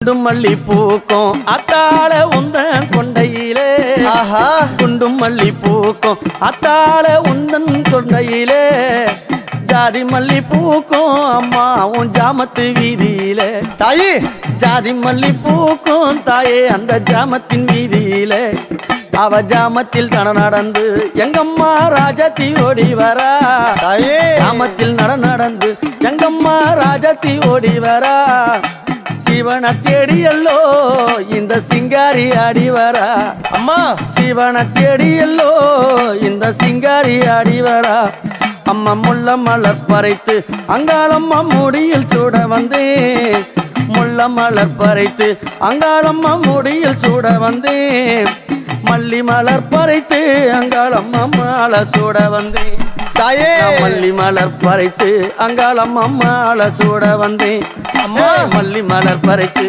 குண்டும் மல்லி பூக்கும் அத்தாள உந்தன் கொண்டையிலே குண்டும் மல்லி பூக்கும் அத்தாள உந்தன் கொண்டையிலே ஜாதி மல்லி பூக்கும் அம்மா உன் ஜாமத்து வீதியிலே தாயி ஜாதி மல்லி பூக்கும் தாயே அந்த ஜாமத்தின் வீதியிலே அவ ஜாமத்தில் நடந்து எங்கம்மா ராஜாத்தி ஓடி வரா ஜாமத்தில் நடந்து எங்கம்மா ராஜாத்தி ஓடி வரா சிவன தேடியல்லோ இந்த சிங்காரி ஆடி வரா அம்மா சிவன தேடியல்லோ இந்த சிங்காரி ஆடி வரா அம்மா முள்ள மலர் பறைத்து அங்காளம்மா முடியில் சூட வந்தேன் முள்ள மலர் பறைத்து அங்காளம்மா முடியில் சூட வந்தேன் மல்லி மலர் பறைத்து அங்காளம்மா மாலை சூட வந்தேன் தாயே மல்லி மலர் பறைத்து அங்காளம்மா மாலை சூட வந்தேன் மல்லி மலர் பறைத்து